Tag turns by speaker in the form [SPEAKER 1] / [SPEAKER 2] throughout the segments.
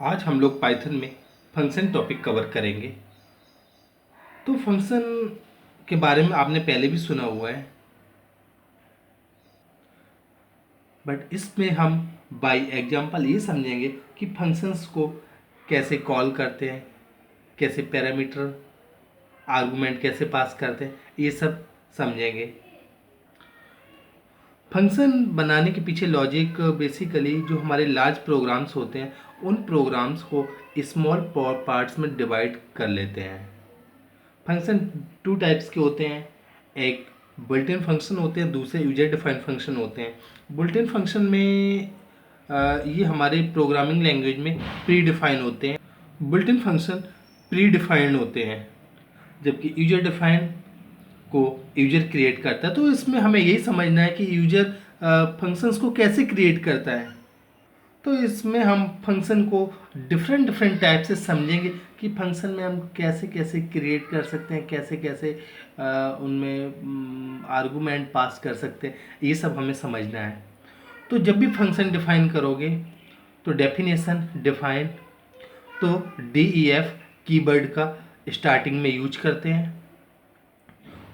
[SPEAKER 1] आज हम लोग पाइथन में फंक्शन टॉपिक कवर करेंगे। तो फंक्शन के बारे में आपने पहले भी सुना हुआ है, बट इसमें हम बाय एग्जांपल ये समझेंगे कि फंक्शंस को कैसे कॉल करते हैं, कैसे पैरामीटर आर्गुमेंट कैसे पास करते हैं, ये सब समझेंगे। फंक्शन बनाने के पीछे लॉजिक बेसिकली जो हमारे लार्ज प्रोग्राम्स होते हैं उन प्रोग्राम्स को स्मॉल पार्ट्स में डिवाइड कर लेते हैं। फंक्शन टू टाइप्स के होते हैं, एक बुल्ट इन फंक्शन होते हैं, दूसरे यूजर डिफाइंड फंक्शन होते हैं। बुल्ट इन फंक्शन में ये हमारे प्रोग्रामिंग लैंग्वेज में प्री डिफाइन होते हैं। बुल्ट इन फंक्शन प्री डिफाइंड होते हैं, जबकि यूजर डिफाइंड को यूजर क्रिएट करता है। तो इसमें हमें यही समझना है कि यूजर फंक्शंस को कैसे क्रिएट करता है। तो इसमें हम फंक्शन को डिफरेंट डिफरेंट टाइप से समझेंगे कि फंक्शन में हम कैसे कैसे क्रिएट कर सकते हैं, कैसे कैसे उनमें आर्गुमेंट पास कर सकते हैं, ये सब हमें समझना है। तो जब भी फंक्शन डिफाइन करोगे तो डेफिनेशन डिफाइन तो DEF कीवर्ड का स्टार्टिंग में यूज करते हैं।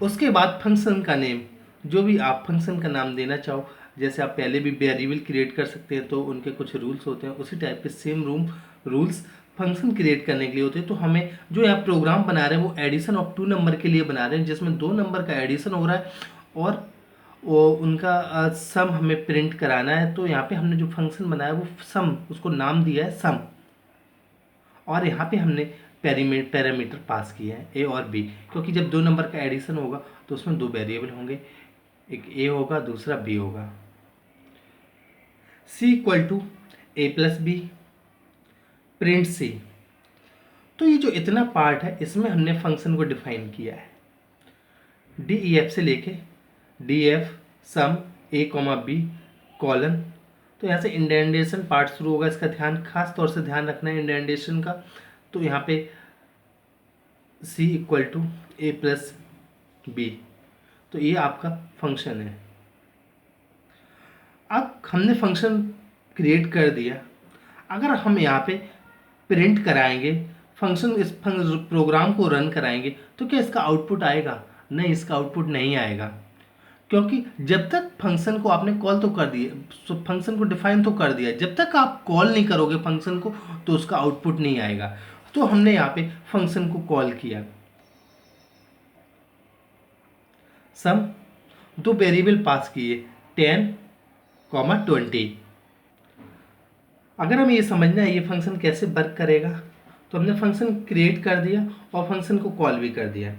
[SPEAKER 1] उसके बाद फंक्शन का नेम, जो भी आप फंक्शन का नाम देना चाहो, जैसे आप पहले भी वेरिएबल क्रिएट कर सकते हैं तो उनके कुछ रूल्स होते हैं, उसी टाइप के सेम रूल्स फंक्शन क्रिएट करने के लिए होते हैं। तो हमें जो यहाँ प्रोग्राम बना रहे हैं वो एडिशन ऑफ 2 नंबर के लिए बना रहे हैं, जिसमें 2 नंबर का एडिशन हो रहा है और वो उनका सम हमें प्रिंट कराना है। तो यहाँ पे हमने जो फंक्शन बनाया वो सम, उसको नाम दिया है सम, और यहाँ पे हमने पैरामीटर पास किए हैं ए और बी, क्योंकि जब 2 नंबर का एडिशन होगा तो उसमें 2 वेरिएबल होंगे, एक ए होगा दूसरा बी होगा। C equal to A plus B print C. तो ये जो इतना पार्ट है इसमें हमने फंक्शन को डिफाइन किया है, DEF से लेके DF सम ए कॉमा बी कॉलन। तो यहाँ से इंडेंटेशन पार्ट शुरू होगा, इसका ध्यान खास तौर से ध्यान रखना है इंडेंटेशन का। तो यहाँ पे C equal to A plus B, तो ये आपका फंक्शन है। अब हमने फंक्शन क्रिएट कर दिया, अगर हम यहाँ पे प्रिंट कराएंगे फंक्शन, इस प्रोग्राम को रन कराएंगे तो क्या इसका आउटपुट आएगा? नहीं, इसका आउटपुट नहीं आएगा, क्योंकि जब तक फंक्शन को आपने कॉल तो कर दिया, फंक्शन को डिफाइन तो कर दिया, जब तक आप कॉल नहीं करोगे फंक्शन को तो उसका आउटपुट नहीं आएगा। तो हमने यहाँ पे फंक्शन को कॉल किया, सम 2 वेरिएबल पास किए 10, 20। अगर हमें ये समझना है ये फंक्शन कैसे वर्क करेगा तो हमने फंक्शन क्रिएट कर दिया और फंक्शन को कॉल भी कर दिया।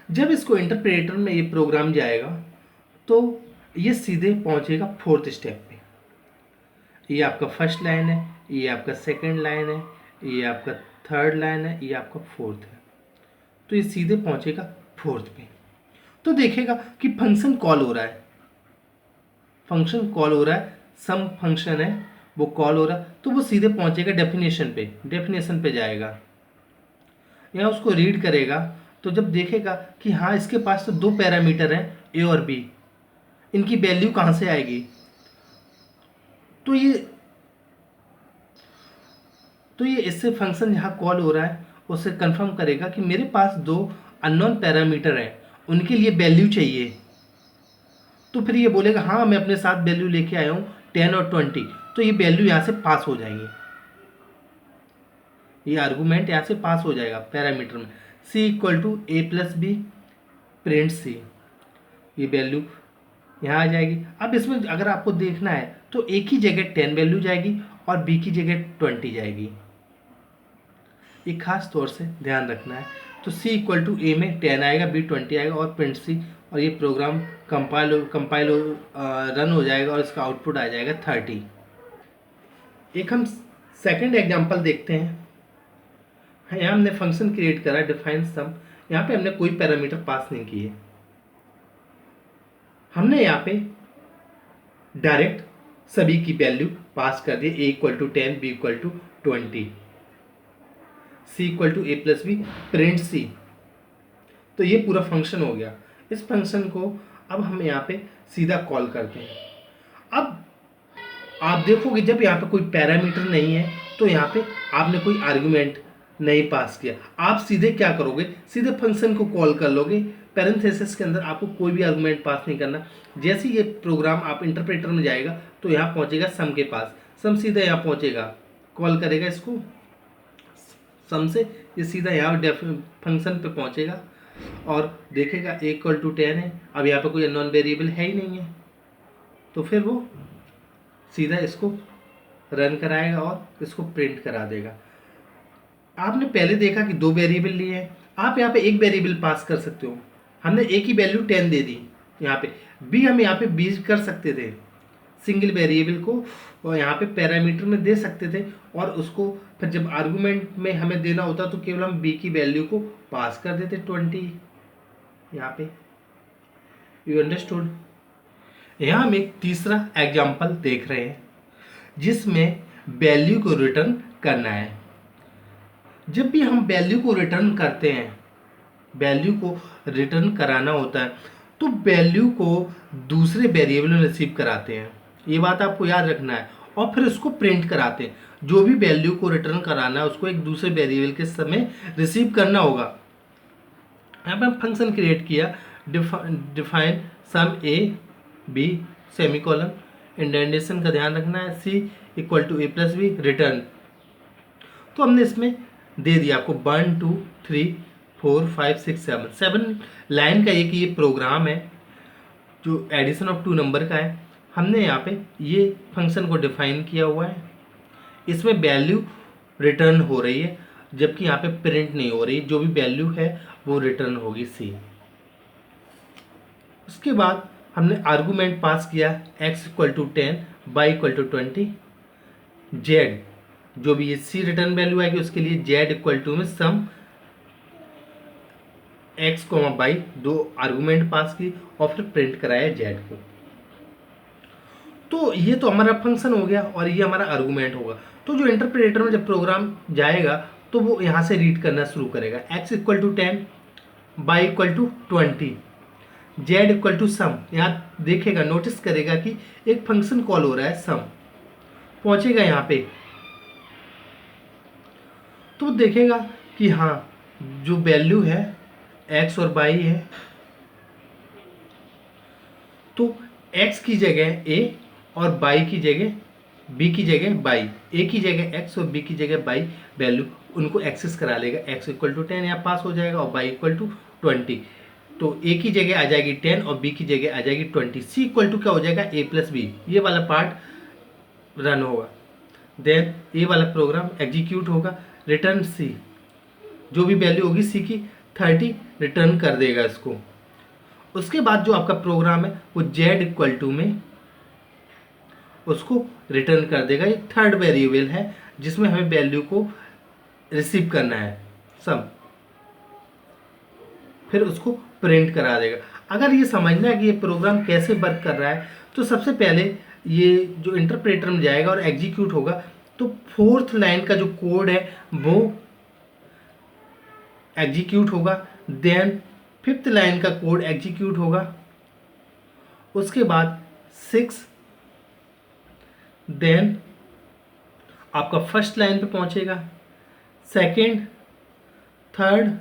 [SPEAKER 1] जब इसको इंटरप्रेटर में ये प्रोग्राम जाएगा तो ये सीधे पहुंचेगा 4th स्टेप पे। ये आपका फर्स्ट लाइन है, ये आपका सेकंड लाइन है, ये आपका थर्ड लाइन है, ये आपका 4th है। तो ये सीधे पहुंचेगा 4th पे। तो देखेगा कि फंक्शन कॉल हो रहा है, फंक्शन कॉल हो रहा है, सम फंक्शन है वो कॉल हो रहा है, तो वो सीधे पहुंचेगा डेफिनेशन पे जाएगा, यहाँ उसको रीड करेगा। तो जब देखेगा कि हाँ इसके पास तो 2 पैरामीटर हैं ए और बी, इनकी वैल्यू कहाँ से आएगी, तो ये इससे फंक्शन जहाँ कॉल हो रहा है उससे कंफर्म करेगा कि मेरे पास 2 अननोन पैरामीटर हैं, उनके लिए वैल्यू चाहिए। तो फिर ये बोलेगा हाँ मैं अपने साथ वैल्यू लेके आया हूँ 10 और 20, तो ये वैल्यू यहाँ से पास हो जाएंगे, ये आर्गूमेंट यहाँ से पास हो जाएगा पैरामीटर में। C equal to A plus B print C, ये वैल्यू यहाँ आ जाएगी। अब इसमें अगर आपको देखना है तो ए की जगह 10 वैल्यू जाएगी और बी की जगह 20 जाएगी, ये खास तौर से ध्यान रखना है। तो C इक्वल टू ए में 10 आएगा, बी 20 आएगा और प्रिंट सी, और ये प्रोग्राम कंपाइल रन हो जाएगा और इसका आउटपुट आ जाएगा 30। एक हम सेकंड एग्जांपल देखते हैं। यहाँ हमने फंक्शन क्रिएट करा डिफाइन सम, यहाँ पे हमने कोई पैरामीटर पास नहीं किए, हमने यहाँ पे डायरेक्ट सभी की वैल्यू पास कर दी, A equal to 10, B equal to 20, C equal to A plus B print C. तो ये पूरा फंक्शन हो गया। इस फंक्शन को अब हम यहाँ पे सीधा कॉल करते हैं। अब आप देखोगे जब यहाँ पे कोई पैरामीटर नहीं है तो यहाँ पे आपने कोई आर्गुमेंट नहीं पास किया, आप सीधे क्या करोगे, सीधे फंक्शन को कॉल कर लोगे। पैरेंथेसिस के अंदर आपको कोई भी आर्गुमेंट पास नहीं करना। जैसे ही ये प्रोग्राम आप इंटरप्रेटर में जाएगा तो यहाँ पहुँचेगा सम के पास, सम सीधा यहाँ पहुँचेगा, कॉल करेगा इसको सम से, ये सीधा यहाँ फंक्शन पे पहुँचेगा और देखेगा a इक्वल टू 10 है। अब यहाँ पे कोई नॉन वेरिएबल है ही नहीं है, तो फिर वो सीधा इसको रन कराएगा और इसको प्रिंट करा देगा। आपने पहले देखा कि 2 वेरिएबल लिए हैं, आप यहाँ पे एक वेरिएबल पास कर सकते हो। हमने a की वैल्यू 10 दे दी, यहाँ पे b हम यहाँ पे 20 कर सकते थे, सिंगल वेरिएबल को और यहाँ पे पैरामीटर में दे सकते थे, और उसको फिर जब आर्गुमेंट में हमें देना होता तो केवल हम b की वैल्यू को पास कर देते 20 यहाँ पे। You understood. यहाँ हम एक तीसरा एग्जाम्पल देख रहे हैं जिसमें वैल्यू को रिटर्न करना है। जब भी हम वैल्यू को रिटर्न करते हैं, वैल्यू को रिटर्न कराना होता है तो वैल्यू को दूसरे वेरिएबल में रिसीव कराते हैं, ये बात आपको याद रखना है, और फिर उसको प्रिंट कराते हैं। जो भी वैल्यू को रिटर्न कराना है उसको एक दूसरे वेरिएबल के समय रिसीव करना होगा। यहाँ पर फंक्शन क्रिएट किया, define sum A B semicolon, indentation का ध्यान रखना है, C equal to A plus B, return. तो हमने इसमें दे दिया आपको 1 2 3 4 5 6 7 लाइन का एक ये प्रोग्राम है जो एडिशन ऑफ 2 नंबर का है। हमने यहाँ पे ये फंक्शन को डिफाइन किया हुआ है, इसमें वैल्यू रिटर्न हो रही है जबकि यहाँ पे प्रिंट नहीं हो रही, जो भी वैल्यू है वो रिटर्न होगी सी। उसके बाद हमने आर्गुमेंट पास किया x equal to 10 y equal to 20, z जो भी ये सी रिटर्न वैल्यू आएगी उसके लिए z इक्वल टू में सम x y, 2 आर्गुमेंट पास की और फिर प्रिंट कराया z को। तो ये तो हमारा फंक्शन हो गया और ये हमारा आर्गुमेंट होगा। तो जो इंटरप्रेटर में जब प्रोग्राम जाएगा तो वो यहाँ से रीड करना शुरू करेगा, x equal to 10 y equal to 20 z equal to sum. यहाँ देखेगा, नोटिस करेगा कि एक फंक्शन कॉल हो रहा है सम, पहुँचेगा यहाँ पे तो देखेगा कि हाँ जो वैल्यू है x और y है तो x की जगह a और y की जगह b की जगह y, a की जगह x और b की जगह y वैल्यू उनको एक्सेस करा लेगा। x इक्वल टू 10 यहाँ पास हो जाएगा और y इक्वल टू 20, तो a की जगह आ जाएगी 10 और b की जगह आ जाएगी 20। c इक्वल टू क्या हो जाएगा a प्लस बी, ये वाला पार्ट रन होगा। देन ये वाला प्रोग्राम एग्जीक्यूट होगा, रिटर्न c, जो भी वैल्यू होगी c की 30 रिटर्न कर देगा इसको। उसके बाद जो आपका प्रोग्राम है वो z इक्वल टू में उसको रिटर्न कर देगा। ये थर्ड वेरिएबल है जिसमें हमें वैल्यू को रिसीव करना है सम, फिर उसको प्रिंट करा देगा। अगर ये समझना है कि ये प्रोग्राम कैसे वर्क कर रहा है तो सबसे पहले ये जो इंटरप्रेटर में जाएगा और एग्जीक्यूट होगा तो 4th लाइन का जो कोड है वो एग्जीक्यूट होगा, देन 5th लाइन का कोड एग्जीक्यूट होगा, उसके बाद 6, देन आपका फर्स्ट लाइन पे पहुंचेगा, second, third,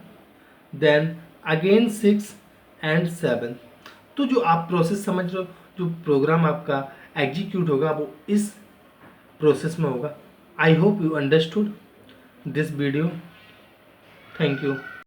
[SPEAKER 1] then again 6 and 7। तो जो आप प्रोसेस समझ रहे हो, जो प्रोग्राम आपका एग्जीक्यूट होगा वो इस प्रोसेस में होगा। I hope you understood this video. Thank you.